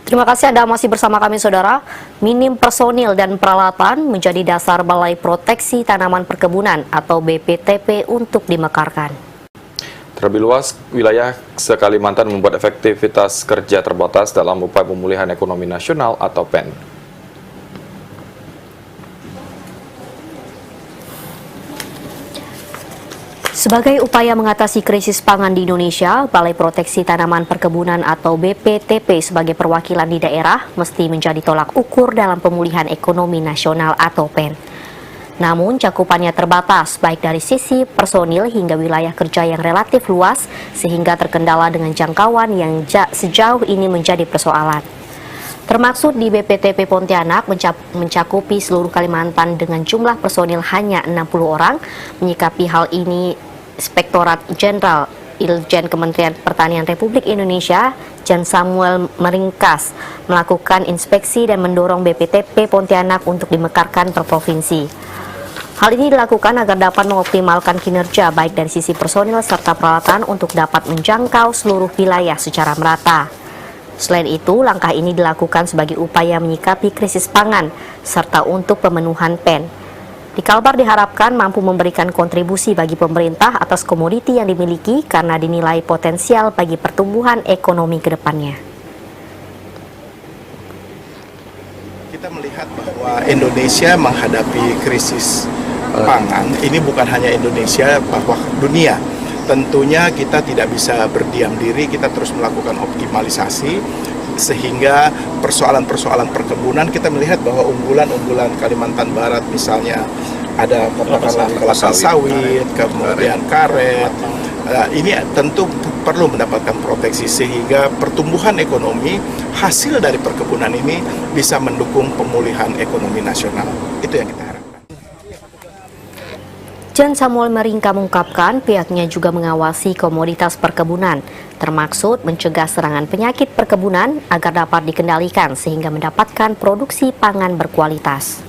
Terima kasih Anda masih bersama kami, Saudara. Minim personil dan peralatan menjadi dasar Balai Proteksi Tanaman Perkebunan atau BPTP untuk dimekarkan. Terlebih luas, wilayah se-Kalimantan membuat efektivitas kerja terbatas dalam upaya pemulihan ekonomi nasional atau PEN. Sebagai upaya mengatasi krisis pangan di Indonesia, Balai Proteksi Tanaman Perkebunan atau BPTP sebagai perwakilan di daerah mesti menjadi tolak ukur dalam pemulihan ekonomi nasional atau PEN. Namun cakupannya terbatas baik dari sisi personil hingga wilayah kerja yang relatif luas sehingga terkendala dengan jangkauan yang sejauh ini menjadi persoalan. Termaksud di BPTP Pontianak mencakupi seluruh Kalimantan dengan jumlah personil hanya 60 orang. Menyikapi hal ini, Inspektorat Jenderal Iljen Kementerian Pertanian Republik Indonesia, Jan Samuel meringkas melakukan inspeksi dan mendorong BPTP Pontianak untuk dimekarkan per provinsi. Hal ini dilakukan agar dapat mengoptimalkan kinerja baik dari sisi personil serta peralatan untuk dapat menjangkau seluruh wilayah secara merata. Selain itu, langkah ini dilakukan sebagai upaya menyikapi krisis pangan serta untuk pemenuhan PEN. Di Kalbar diharapkan mampu memberikan kontribusi bagi pemerintah atas komoditi yang dimiliki karena dinilai potensial bagi pertumbuhan ekonomi ke depannya. Kita melihat bahwa Indonesia menghadapi krisis pangan, ini bukan hanya Indonesia, bahwa dunia. Tentunya kita tidak bisa berdiam diri, kita terus melakukan optimalisasi, sehingga persoalan-persoalan perkebunan kita melihat bahwa unggulan-unggulan Kalimantan Barat misalnya ada katakanlah kelapa sawit, kemudian karet, ini tentu perlu mendapatkan proteksi sehingga pertumbuhan ekonomi hasil dari perkebunan ini bisa mendukung pemulihan ekonomi nasional. Itu yang kita harapkan. Jan Samuel Meringka mengungkapkan pihaknya juga mengawasi komoditas perkebunan, termaksud mencegah serangan penyakit perkebunan agar dapat dikendalikan sehingga mendapatkan produksi pangan berkualitas.